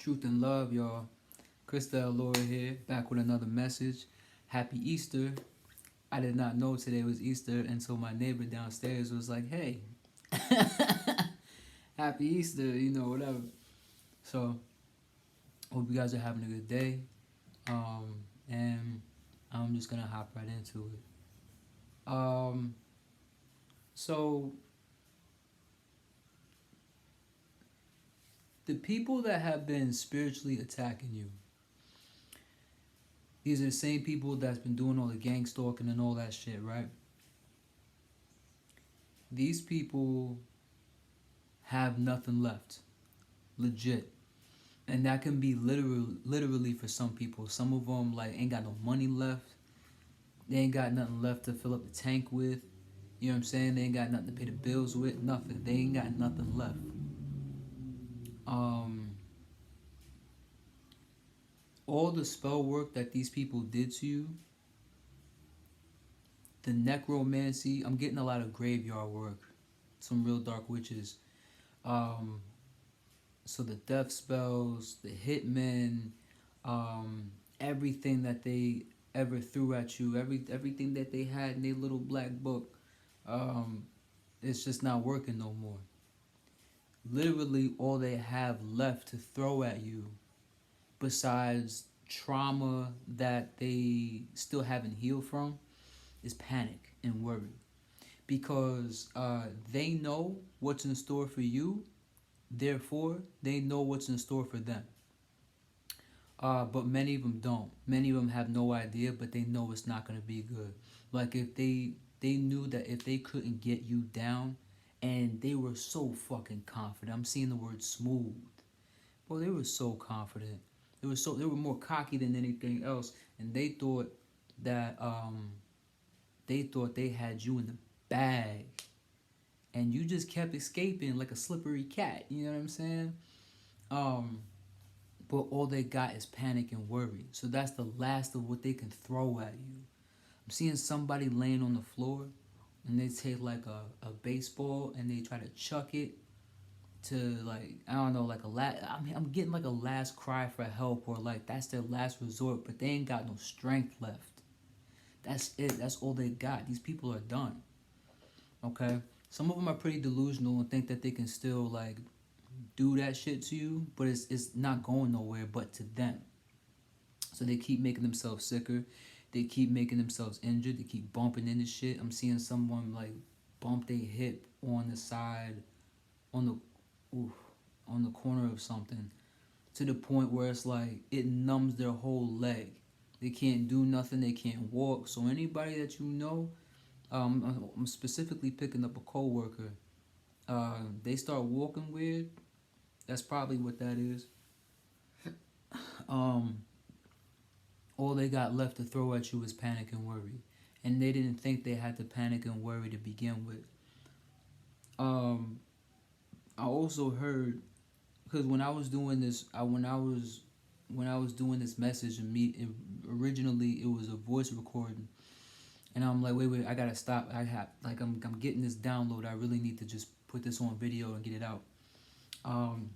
Truth and love, y'all. Krista Laura here, back with another message. Happy Easter. I did not know today was Easter until my neighbor downstairs was like, hey, happy Easter, whatever. So, hope you guys are having a good day. And I'm just gonna hop right into it. So the people that have been spiritually attacking you, these are the same people that's been doing all the gang stalking and all that shit, right? These people have nothing left, legit, and that can be literally for some people. Some of them like ain't got no money left. They ain't got nothing left to fill up the tank with. You know what I'm saying? They ain't got nothing to pay the bills with. Nothing. They ain't got nothing left. Um, all the spell work that these people did to you, the necromancy. I'm getting a lot of graveyard work. Some real dark witches. Um, so the death spells, the hitmen, everything that they ever threw at you, everything that they had in their little black book, um, it's just not working no more. Literally, all they have left to throw at you, besides trauma that they still haven't healed from, is panic and worry, because they know what's in store for you. Therefore, they know what's in store for them. But many of them don't. Many of them have no idea, but they know it's not gonna be good. Like if they knew that if they couldn't get you down, and they were so fucking confident. I'm seeing the word smooth. Well, they were so confident. They were more cocky than anything else, and that they thought they had you in the bag, and you just kept escaping like a slippery cat. You know what I'm saying? Um, but all they got is panic and worry. So that's the last of what they can throw at you. I'm seeing somebody laying on the floor, and they take like a baseball and they try to chuck it to, like, I don't know, like I'm getting like a last cry for help, or like that's their last resort, but they ain't got no strength left. That's it. That's all they got. These people are done. Okay? Some of them are pretty delusional and think that they can still like do that shit to you, but it's not going nowhere but to them. So they keep making themselves sicker. They keep making themselves injured. They keep bumping into shit. I'm seeing someone like bump their hip on the side, on the, oof, on the corner of something, to the point where it's like it numbs their whole leg. They can't do nothing. They can't walk. So anybody that you know, I'm specifically picking up a coworker. They start walking weird. That's probably what that is. Um, all they got left to throw at you is panic and worry, and they didn't think they had to panic and worry to begin with. Um, I also heard, because when I was doing this, when I was doing this message, and originally it was a voice recording, and I'm like, wait, I gotta stop. I'm getting this download. I really need to just put this on video and get it out. Um,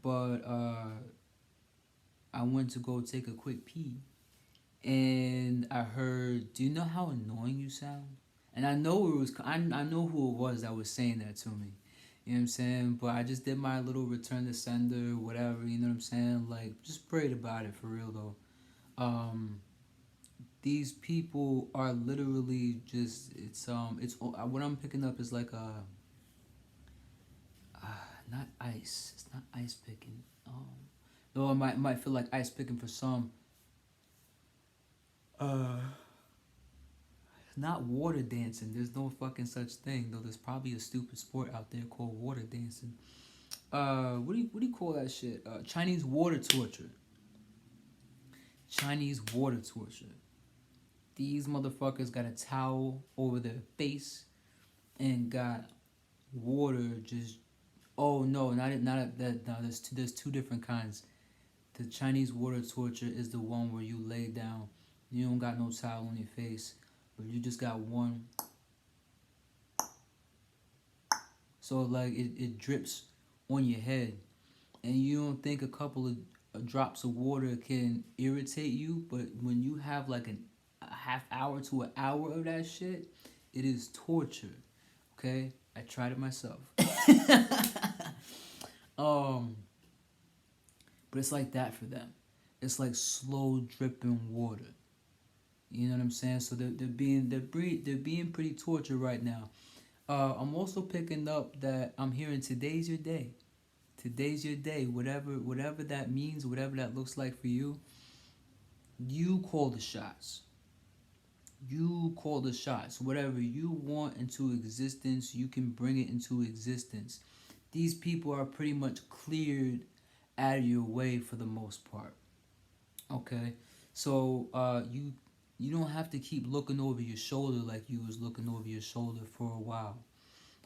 but I went to go take a quick pee, and I heard, "Do you know how annoying you sound?" And I know it was, I know who it was that was saying that to me. You know what I'm saying? But I just did my little return to sender, whatever. You know what I'm saying? Like, just prayed about it for real though. Um, these people are literally just, it's what I'm picking up is like a, not ice. It's not ice picking. Though it might feel like ice picking for some. Uh, Not water dancing. There's no fucking such thing. Though there's probably a stupid sport out there called water dancing. What do you call that shit? Chinese water torture. Chinese water torture. These motherfuckers got a towel over their face and got water just. Oh no, not that. No, there's two different kinds. The Chinese water torture is the one where you lay down. You don't got no towel on your face, but you just got one. So like it drips on your head, and you don't think a couple of drops of water can irritate you, but when you have like a half hour to an hour of that shit, it is torture. Okay, I tried it myself. um, but it's like that for them. It's like slow dripping water. You know what I'm saying? So they're being pretty tortured right now. I'm also picking up that I'm hearing today's your day. Today's your day. Whatever that means, whatever that looks like for you, you call the shots. You call the shots. Whatever you want into existence, you can bring it into existence. These people are pretty much cleared out of your way for the most part. Okay, so you don't have to keep looking over your shoulder like you was looking over your shoulder for a while.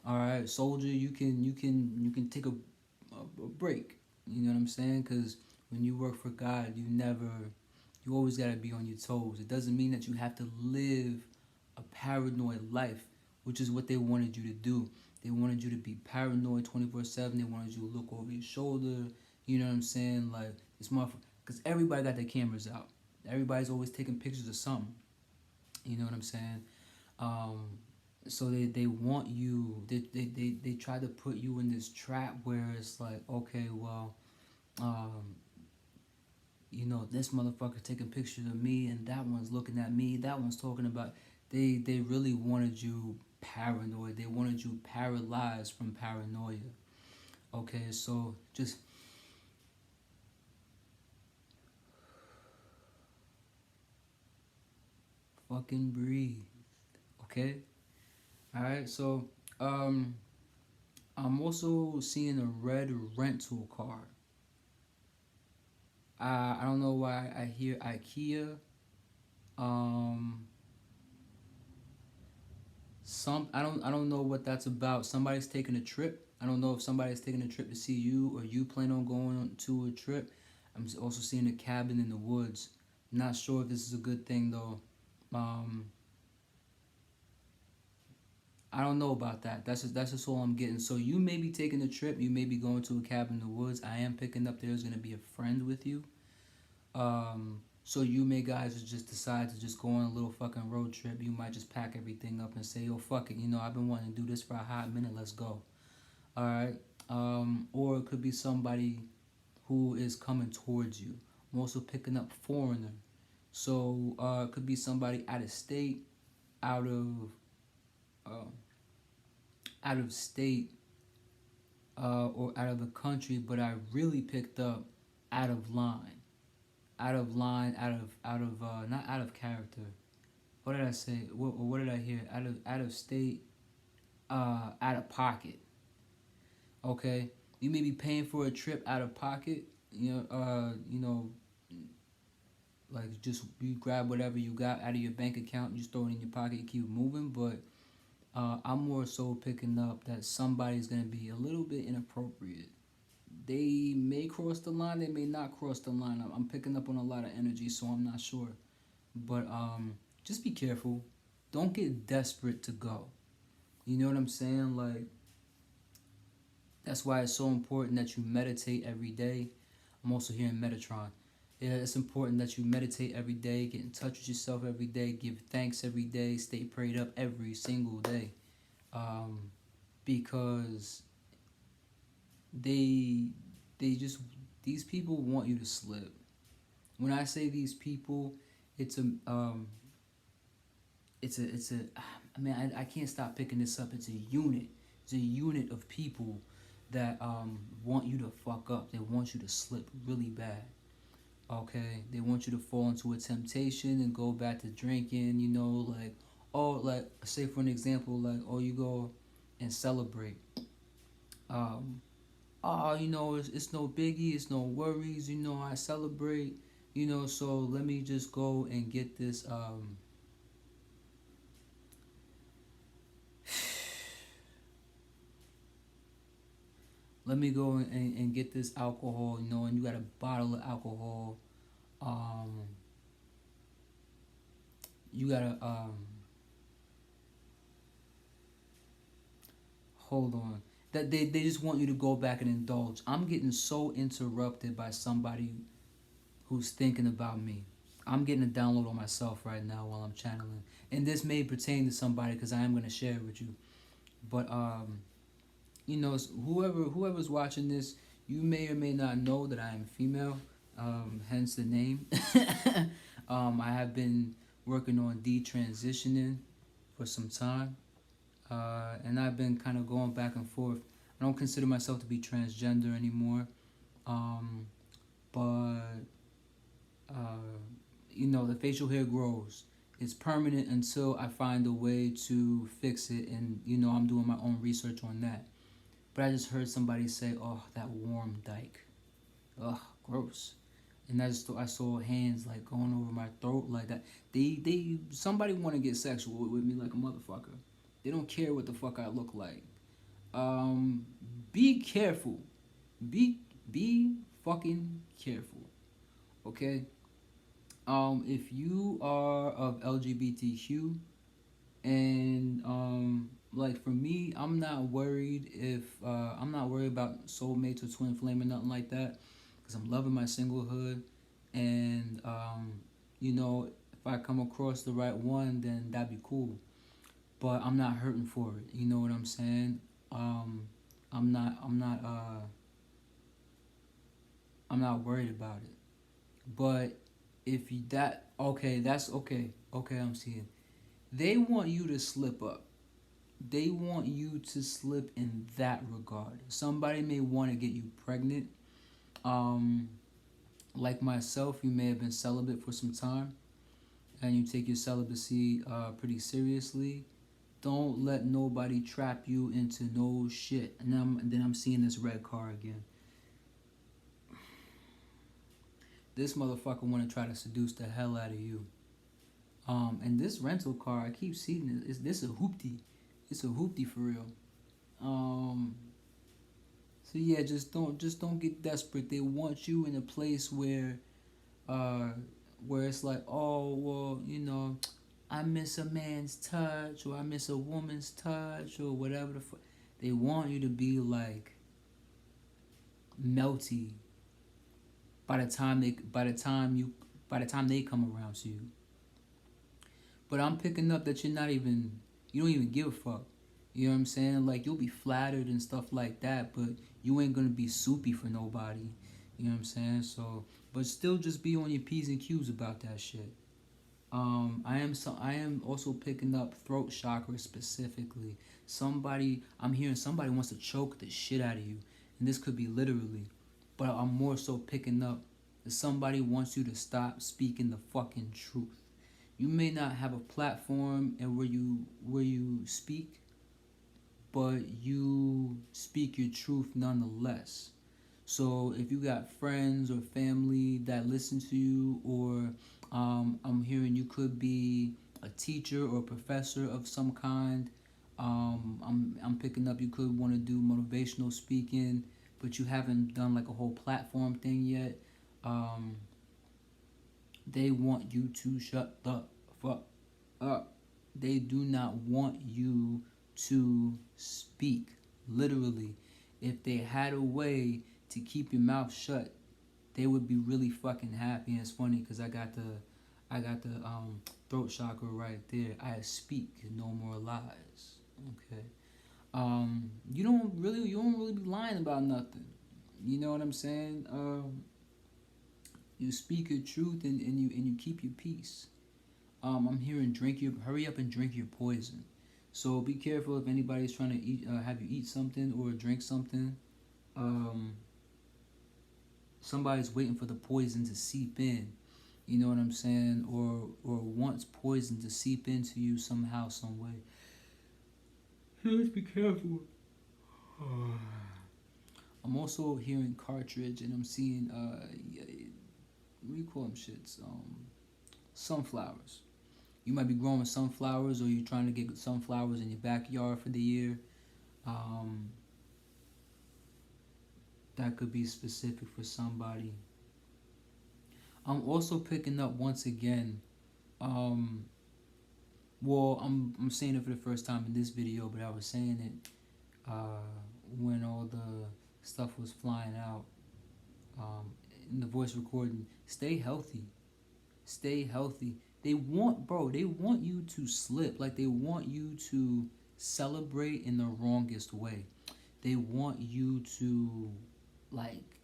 All right, soldier, you can take a break. You know what I'm saying? Because when you work for God, you always gotta be on your toes. It doesn't mean that you have to live a paranoid life, which is what they wanted you to do. They wanted you to be paranoid 24/7. They wanted you to look over your shoulder. You know what I'm saying? Like this motherfucker, because everybody got their cameras out. Everybody's always taking pictures of something. You know what I'm saying? Um, so they want you. They try to put you in this trap where it's like, okay, well, um, this motherfucker taking pictures of me, and that one's looking at me. That one's talking about. They really wanted you paranoid. They wanted you paralyzed from paranoia. Okay, so just fucking breathe. Okay. All right. So um, I'm also seeing a red rental car. I don't know why I hear IKEA. Um, I don't know what that's about. Somebody's taking a trip. I don't know if somebody's taking a trip to see you or you plan on going on to a trip. I'm also seeing a cabin in the woods. I'm not sure if this is a good thing though. Um, I don't know about that. That's just all I'm getting. So you may be taking a trip. You may be going to a cabin in the woods. I am picking up there's gonna be a friend with you. So you may guys just decide to just go on a little fucking road trip. You might just pack everything up and say, yo, fuck it. I've been wanting to do this for a hot minute. Let's go. All right. Or it could be somebody who is coming towards you. I'm also picking up foreigner. So it could be somebody out of state, out of uh, out of state, or out of the country. But I really picked up out of line, out of not out of character. What did I say? What did I hear? Out of state, out of pocket. Okay, you may be paying for a trip out of pocket. Like just you grab whatever you got out of your bank account, you throw it in your pocket, you keep moving. But I'm more so picking up that somebody's gonna be a little bit inappropriate. They may cross the line, they may not cross the line. I'm picking up on a lot of energy, so I'm not sure. But just be careful. Don't get desperate to go. You know what I'm saying? Like that's why it's so important that you meditate every day. I'm also hearing Metatron. Yeah, it's important that you meditate every day, get in touch with yourself every day, give thanks every day, stay prayed up every single day. Um, because they they just these people want you to slip. When I say these people, it's a it's a I mean I can't stop picking this up. It's a unit. It's a unit of people that want you to fuck up. They want you to slip really bad. Okay, they want you to fall into a temptation and go back to drinking. Like like say for an example, like you go and celebrate. Um, it's no biggie, it's no worries. I celebrate. So let me just go and get this. Let me go and get this alcohol. And you got a bottle of alcohol. Um, you gotta hold on. that they just want you to go back and indulge. I'm getting so interrupted by somebody who's thinking about me. I'm getting a download on myself right now while I'm channeling, and this may pertain to somebody because I am gonna share it with you. But you know, whoever's watching this, you may or may not know that I am female. Hence the name. I have been working on detransitioning for some time, and I've been kind of going back and forth. I don't consider myself to be transgender anymore, but you know, the facial hair grows. It's permanent until I find a way to fix it, and you know, I'm doing my own research on that. But I just heard somebody say, "Oh, that warm dyke, ugh, gross," and I saw hands like going over my throat like that. Somebody want to get sexual with me like a motherfucker. They don't care what the fuck I look like. Be careful. Be be fucking careful. Okay. If you are of LGBTQ, and like for me, I'm not worried if I'm not worried about soulmates or twin flame or nothing like that, because I'm loving my singlehood, and you know, if I come across the right one, then that'd be cool. But I'm not hurting for it. You know what I'm saying? Um, I'm not worried about it. But if you that okay, that's okay. Okay, I'm seeing. They want you to slip up. They want you to slip in that regard. Somebody may want to get you pregnant. Um, like myself, you may have been celibate for some time, and you take your celibacy pretty seriously. Don't let nobody trap you into no shit. And then I'm seeing this red car again. This motherfucker want to try to seduce the hell out of you. And this rental car, I keep seeing it. This a hoopty. It's a hoopty for real. Um, so yeah, just don't get desperate. They want you in a place uh, where it's like, oh well, you know, I miss a man's touch, or I miss a woman's touch, or whatever the fuck. They want you to be like melty by the time they come around to you. But I'm picking up that you don't even give a fuck. You know what I'm saying? Like, you'll be flattered and stuff like that, but you ain't gonna be soupy for nobody. You know what I'm saying? So, but still just be on your P's and Q's about that shit. I am also picking up throat chakra specifically. I'm hearing somebody wants to choke the shit out of you. And this could be literally. But I'm more so picking up that somebody wants you to stop speaking the fucking truth. You may not have a platform and where you speak, but you speak your truth nonetheless. So if you got friends or family that listen to you, or I'm hearing you could be a teacher or a professor of some kind. I'm picking up you could want to do motivational speaking, but you haven't done like a whole platform thing yet. Um, they want you to shut the fuck up. They do not want you to speak. Literally, if they had a way to keep your mouth shut, they would be really fucking happy. And it's funny because I got the throat chakra right there. I speak no more lies. Okay. You don't really be lying about nothing. You know what I'm saying? You speak your truth, and you keep your peace. I'm hearing hurry up and drink your poison. So be careful if anybody's trying to have you eat something or drink something. Um, Somebody's waiting for the poison to seep in. You know what I'm saying? Or wants poison to seep into you somehow, some way. Just be careful. I'm also hearing cartridge, and I'm seeing what do you call them shits? Sunflowers. You might be growing sunflowers, or you're trying to get sunflowers in your backyard for the year. Um, that could be specific for somebody. I'm also picking up once again. Um, well, I'm saying it for the first time in this video, but I was saying it when all the stuff was flying out, um, in the voice recording. Stay healthy. Stay healthy. They want, bro, they want you to slip. Like, they want you to celebrate in the wrongest way. They want you to, like,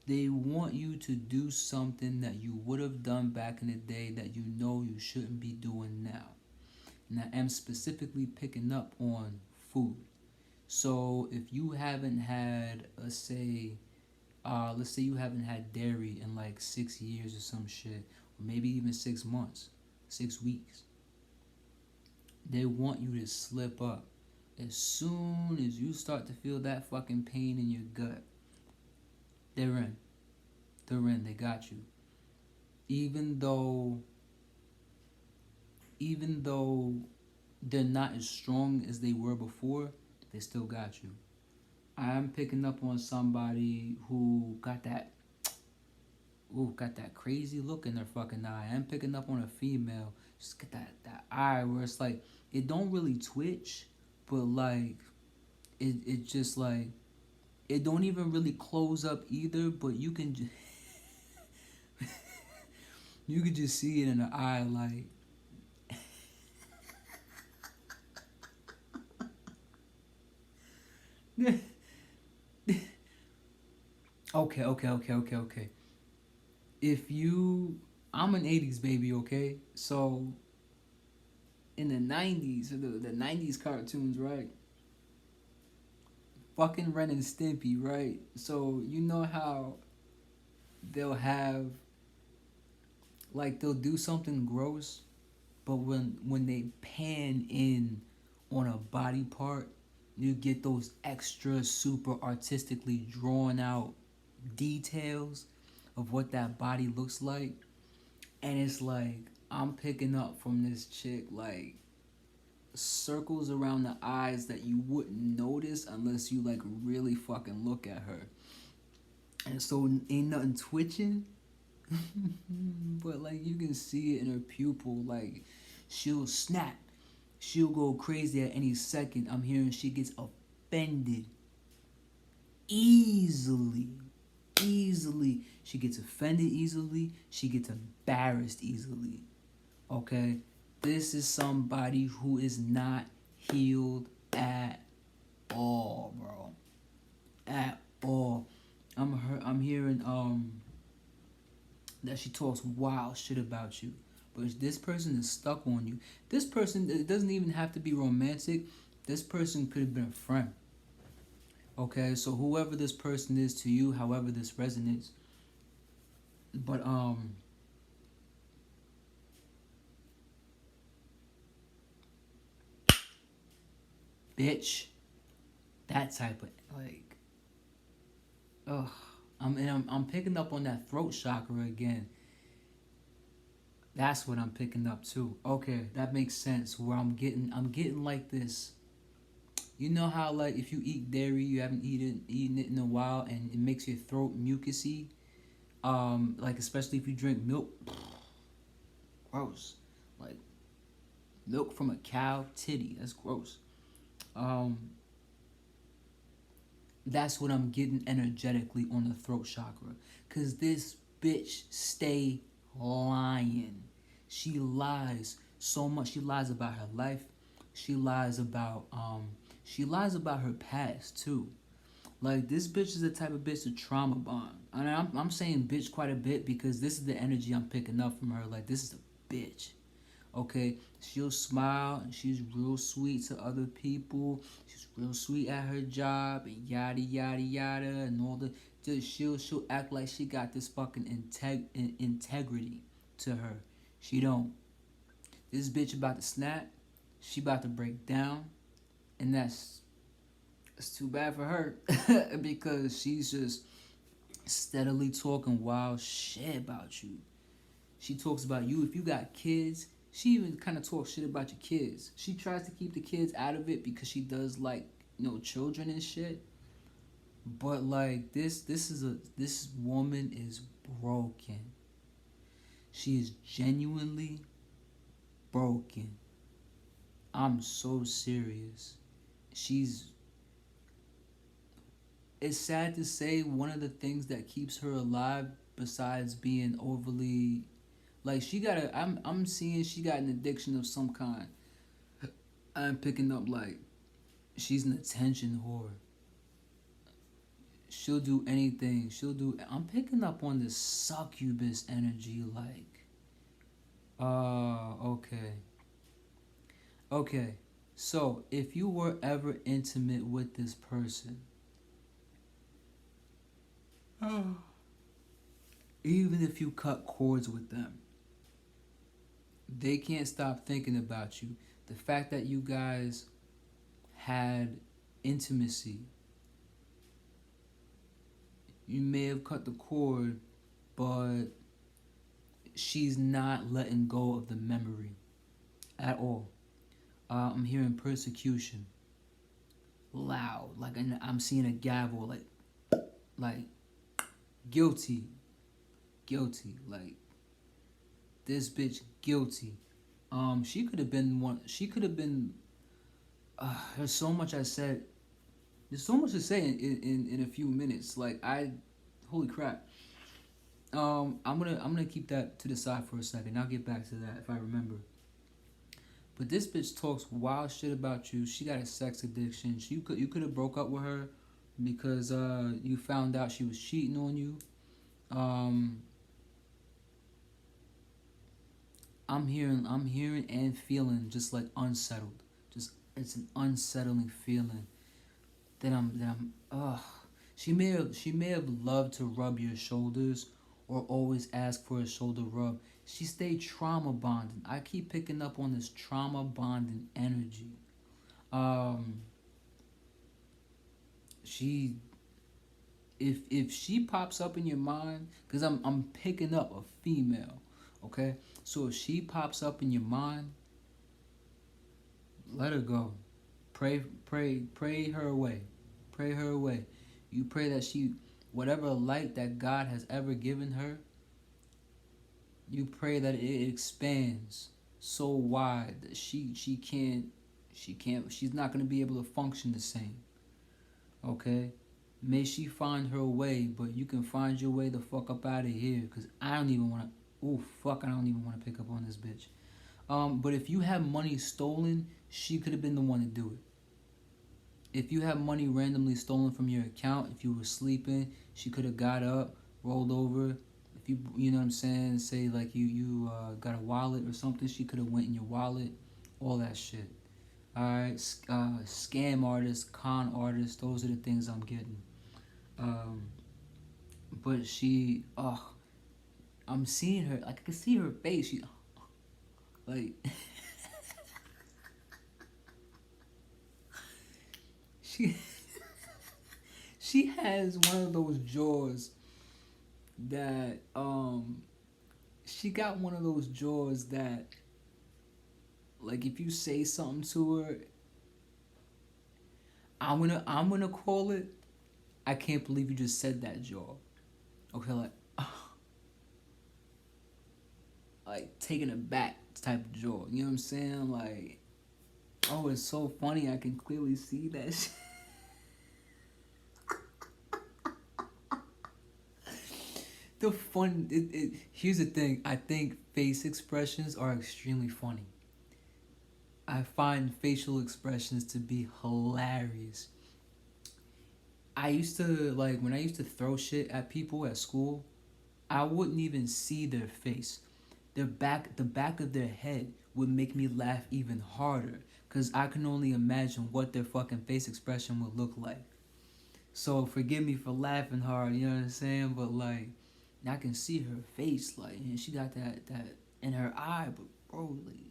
they want you to do something that you would have done back in the day that you know you shouldn't be doing now. And I am specifically picking up on food. So if you haven't had, let's say you haven't had dairy in like 6 years or some shit, or maybe even 6 months, 6 weeks, they want you to slip up. As soon as you start to feel that fucking pain in your gut, they're in. They're in. They got you. Even though, even though they're not as strong as they were before, they still got you. I'm picking up on somebody who got that crazy look in their fucking eye. I'm picking up on a female, just got that eye where it's like it don't really twitch, but like it just like it don't even really close up either. But you can you could just see it in the eye, like okay. If you, I'm an '80s baby, okay, so in the '90s, the '90s cartoons, right? Fucking Ren and Stimpy, right? So you know how they'll have like they'll do something gross, but when they pan in on a body part, you get those extra super artistically drawn out details of what that body looks like. And it's like I'm picking up from this chick like circles around the eyes that you wouldn't notice unless you like really fucking look at her. And so ain't nothing twitching, but like you can see it in her pupil. Like she'll snap, she'll go crazy at any second. I'm hearing she gets offended easily. Easily. She gets offended easily. She gets embarrassed easily. Okay? This is somebody who is not healed at all, bro. At all. I'm hearing that she talks wild shit about you. But this person is stuck on you. This person, it doesn't even have to be romantic. This person could have been a friend. Okay, so whoever this person is to you, however this resonates. But bitch, that type of like, ugh. I'm picking up on that throat chakra again. That's what I'm picking up too. Okay, that makes sense. Where I'm getting like this. You know how like if you eat dairy, you haven't eaten it in a while, and it makes your throat mucusy. Like especially if you drink milk, gross. Like milk from a cow titty, that's gross. Um, that's what I'm getting energetically on the throat chakra, cause this bitch stay lying. She lies so much. She lies about her life. She lies about she lies about her past too. Like this bitch is the type of bitch to trauma bond. And I'm saying bitch quite a bit because this is the energy I'm picking up from her. Like this is a bitch. Okay, she'll smile and she's real sweet to other people. She's real sweet at her job and yada yada yada and all the. Just she'll act like she got this fucking integrity to her. She don't. This bitch about to snap. She about to break down, and that's it's too bad for her because she's just steadily talking wild shit about you. She talks about you. If you got kids, she even kind of talks shit about your kids. She tries to keep the kids out of it because she does like children and shit. But like this woman is broken. She is genuinely broken. I'm so serious. she's it's sad to say one of the things that keeps her alive besides being overly like she got a I'm seeing she got an addiction of some kind. I'm picking up like she's an attention whore. She'll do anything. I'm picking up on this succubus energy like okay. Okay. So, if you were ever intimate with this person, even if you cut cords with them, they can't stop thinking about you. The fact that you guys had intimacy, you may have cut the cord, but she's not letting go of the memory at all. I'm hearing persecution, loud, like I'm seeing a gavel, like guilty, like this bitch guilty. She could have been one. She could have been. There's so much I said. There's so much to say in a few minutes. Holy crap. I'm gonna keep that to the side for a second. I'll get back to that if I remember. But this bitch talks wild shit about you. She got a sex addiction. You could have broke up with her because you found out she was cheating on you. I'm hearing and feeling just like unsettled. Just it's an unsettling feeling that I'm she may have loved to rub your shoulders or always ask for a shoulder rub. She stayed trauma bonding. I keep picking up on this trauma bonding energy. She if she pops up in your mind, because I'm picking up a female, okay? So if she pops up in your mind, let her go. Pray her away. Pray her away. You pray that whatever light that God has ever given her, you pray that it expands so wide that she's not gonna be able to function the same. Okay? May she find her way, but you can find your way the fuck up out of here. Cause I don't even wanna pick up on this bitch. But if you have money stolen, she could have been the one to do it. If you have money randomly stolen from your account, if you were sleeping, she could have got up, rolled over. If you know what I'm saying, say like you got a wallet or something, she could have went in your wallet, all that shit. All right, scam artists, con artists, those are the things I'm getting. But I'm seeing her, like I can see her face. She, like, she, she has one of those jaws that, she got one of those jaws that, like, if you say something to her, I'm gonna call it, I can't believe you just said that, jaw. Okay, like taken aback type of jaw. You know what I'm saying? Like, oh, it's so funny. I can clearly see that shit. Here's the thing. I think face expressions are extremely funny. I find facial expressions to be hilarious. I used to, like, when I used to throw shit at people at school, I wouldn't even see their face. The back of their head would make me laugh even harder, because I can only imagine what their fucking face expression would look like. So forgive me for laughing hard, you know what I'm saying? But, like, I can see her face, like, and she got that in her eye, but bro, like,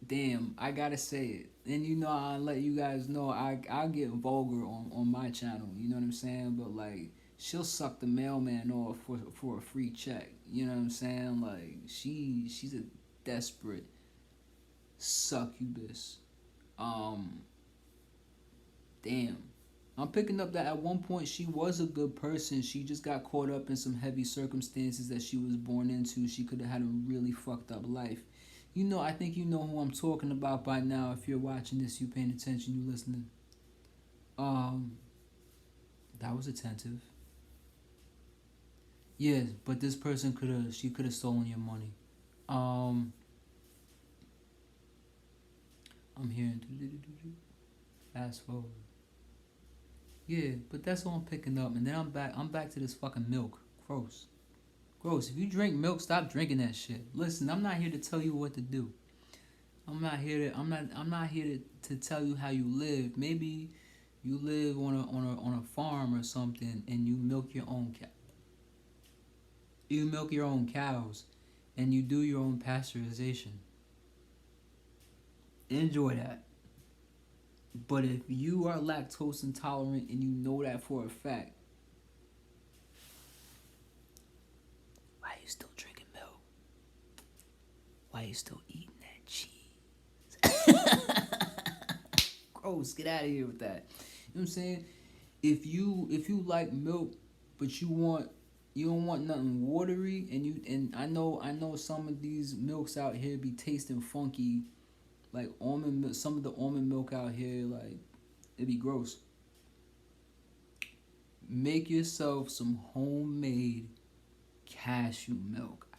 damn, I gotta say it. And you know, I'll let you guys know, I'll get vulgar on my channel, you know what I'm saying? But, like, she'll suck the mailman off for a free check, you know what I'm saying? Like, she's a desperate succubus. Damn. I'm picking up that at one point she was a good person. She just got caught up in some heavy circumstances that she was born into. She could have had a really fucked up life. I think you know who I'm talking about by now. If you're watching this, you paying attention, you listening. Um, that was attentive. Yeah, but this person she could have stolen your money. Um, I'm hearing fast forward. Yeah, but that's all I'm picking up, and then I'm back. I'm back to this fucking milk. Gross, gross. If you drink milk, stop drinking that shit. Listen, I'm not here to tell you what to do. I'm not here to. I'm not here to tell you how you live. Maybe you live on a farm or something, and you milk your own you milk your own cows, and you do your own pasteurization. Enjoy that. But if you are lactose intolerant and you know that for a fact, why are you still drinking milk? Why are you still eating that cheese? Gross, get out of here with that. You know what I'm saying? If you like milk, but you don't want nothing watery, and I know some of these milks out here be tasting funky, like almond milk. Some of the almond milk out here, like it'd be gross. Make yourself some homemade cashew milk. I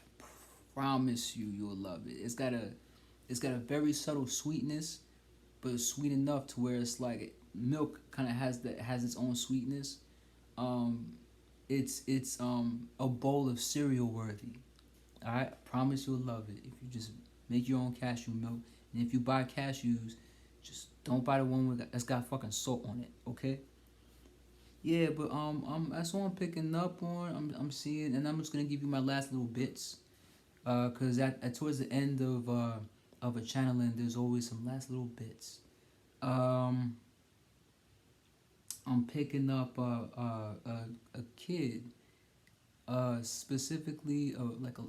promise you'll love it. It's got a very subtle sweetness, but it's sweet enough to where it's like milk kind of has its own sweetness. Um, it's a bowl of cereal worthy. Alright, I promise you'll love it if you just make your own cashew milk. And if you buy cashews, just don't buy the one that's got fucking salt on it. Okay? Yeah, but that's what I'm picking up on. I'm seeing, and I'm just gonna give you my last little bits. Cause at towards the end of a channel, and there's always some last little bits. Um, I'm picking up a kid, specifically like a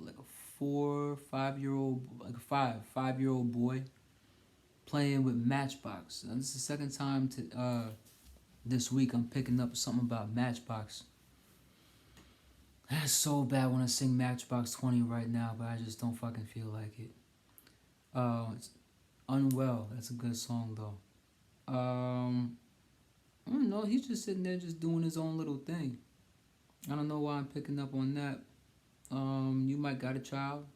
4 5 year old, like a 5 5 year old boy playing with Matchbox. And this is the second time this week I'm picking up something about Matchbox. That's so bad when I sing Matchbox 20 right now, but I just don't fucking feel like it. It's Unwell. That's a good song though. I don't know. He's just sitting there, just doing his own little thing. I don't know why I'm picking up on that. You might got a child.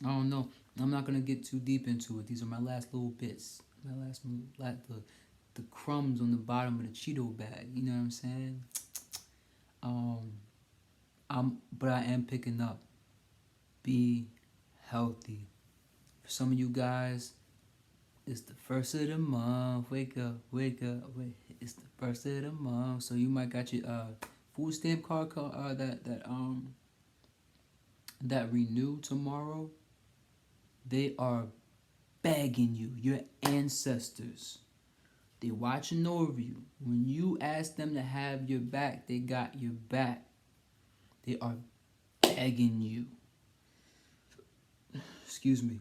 I don't know. I'm not gonna get too deep into it. These are my last little bits. My last, the crumbs on the bottom of the Cheeto bag. You know what I'm saying? Um, but I am picking up. Be healthy. For some of you guys, it's the first of the month. Wake up, wake up, wake. It's the first of the month. So you might got your food stamp card that renew tomorrow. They are begging you, your ancestors. They watching over you. When you ask them to have your back, they got your back. They are begging you. Excuse me.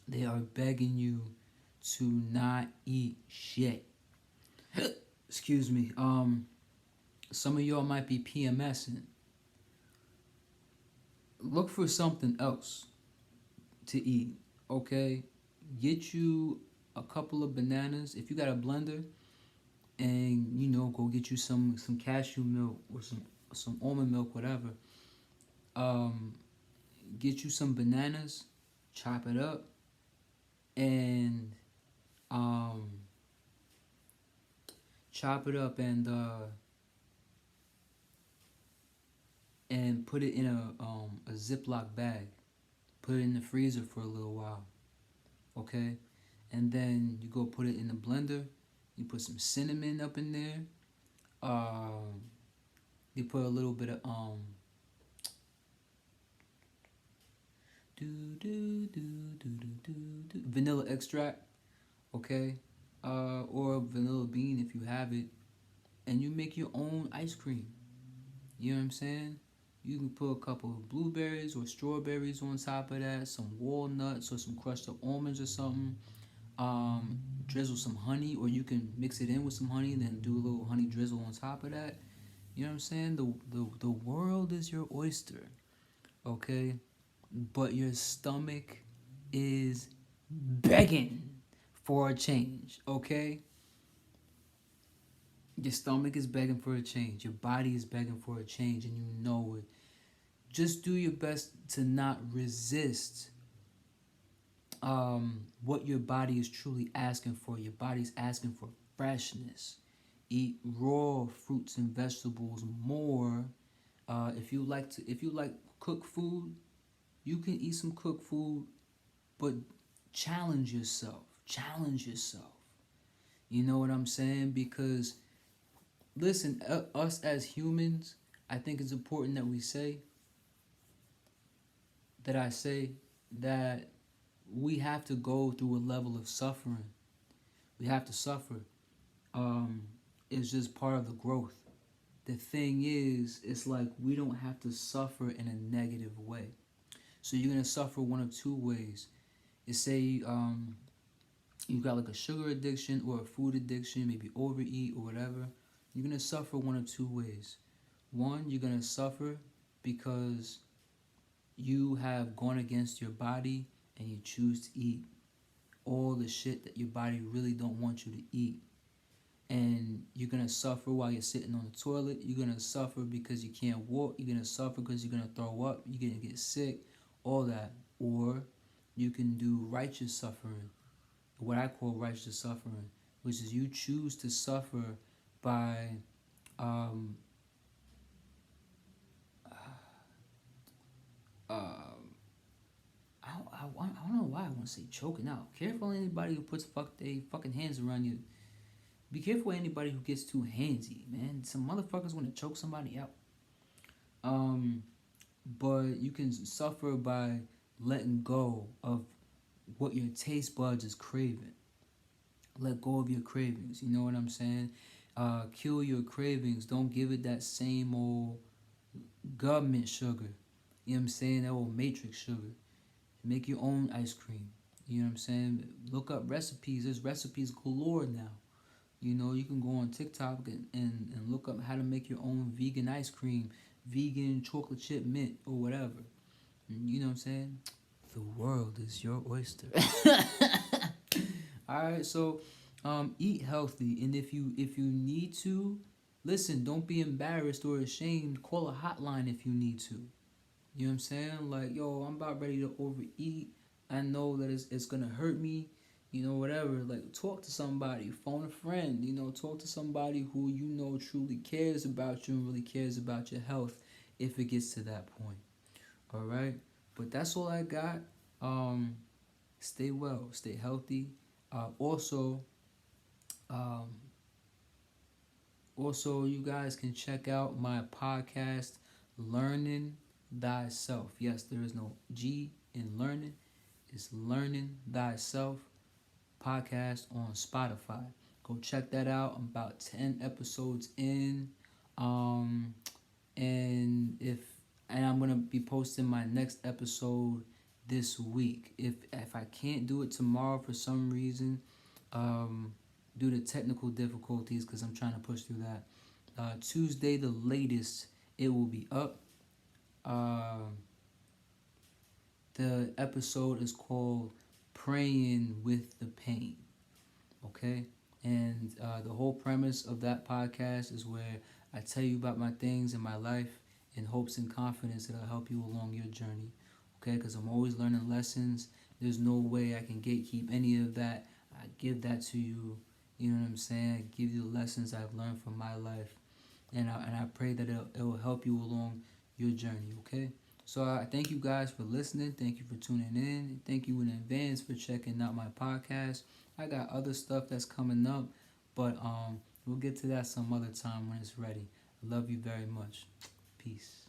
They are begging you to not eat shit. Excuse me. Some of y'all might be PMSing. Look for something else to eat. Okay? Get you a couple of bananas. If you got a blender, and go get you some cashew milk or some almond milk, whatever. Get you some bananas, chop it up, and chop it up and put it in a Ziploc bag. Put it in the freezer for a little while. Okay? And then you go put it in the blender. You put some cinnamon up in there. You put a little bit of vanilla extract, okay, or vanilla bean if you have it, and you make your own ice cream. You know what I'm saying? You can put a couple of blueberries or strawberries on top of that, some walnuts or some crushed up almonds or something. Drizzle some honey, or you can mix it in with some honey and then do a little honey drizzle on top of that. You know what I'm saying? The world is your oyster, okay? but your stomach is begging for a change, okay? Your stomach is begging for a change. Your body is begging for a change, and you know it. Just do your best to not resist what your body is truly asking for. Your body's asking for freshness. Eat raw fruits and vegetables more. If you like cooked food, you can eat some cooked food, but challenge yourself. Challenge yourself. You know what I'm saying? Because listen, us as humans, I think it's important that I say that we have to go through a level of suffering. We have to suffer. Um, it's just part of the growth. The thing is, it's like we don't have to suffer in a negative way. So you're gonna suffer one of two ways. You say you got like a sugar addiction or a food addiction, maybe overeat or whatever. You're gonna suffer one of two ways. One, you're gonna suffer because you have gone against your body and you choose to eat all the shit that your body really don't want you to eat. And you're gonna suffer while you're sitting on the toilet. You're gonna suffer because you can't walk. You're gonna suffer because you're gonna throw up. You're gonna get sick, all that. Or you can do righteous suffering, what I call righteous suffering, which is you choose to suffer by um, uh, I don't know why I want to say choking out. Careful anybody who puts they fucking hands around you. Be careful anybody who gets too handsy, man. Some motherfuckers want to choke somebody out. Um, but you can suffer by letting go of what your taste buds is craving. Let go of your cravings. You know what I'm saying? Kill your cravings. Don't give it that same old government sugar. You know what I'm saying? That old matrix sugar. Make your own ice cream. You know what I'm saying? Look up recipes. There's recipes galore now. You know, you can go on TikTok and look up how to make your own vegan ice cream, vegan chocolate chip mint, or whatever. You know what I'm saying? The world is your oyster. All right, so eat healthy, and if you need to, listen. Don't be embarrassed or ashamed. Call a hotline if you need to. You know what I'm saying? Like, yo, I'm about ready to overeat. I know that it's gonna hurt me. You know, whatever. Like, talk to somebody. Phone a friend. You know, talk to somebody who you know truly cares about you and really cares about your health. If it gets to that point, all right. But that's all I got. Um, Stay well. Stay healthy. Also, um, you guys can check out my podcast, Learning Thyself. Yes, there is no G in learning. It's Learning Thyself podcast on Spotify. Go check that out. I'm about 10 episodes in. Um, and I'm gonna be posting my next episode this week. If I can't do it tomorrow for some reason, due to technical difficulties, because I'm trying to push through that. Tuesday, the latest, it will be up. The episode is called Praying with the Pain. Okay? And the whole premise of that podcast is where I tell you about my things in my life in hopes and confidence that it'll help you along your journey. Okay? Because I'm always learning lessons. There's no way I can gatekeep any of that. I give that to you. You know what I'm saying? I give you the lessons I've learned from my life. And I pray that it will help you along your journey. Okay? So I thank you guys for listening. Thank you for tuning in. Thank you in advance for checking out my podcast. I got other stuff that's coming up, but we'll get to that some other time when it's ready. I love you very much. Peace.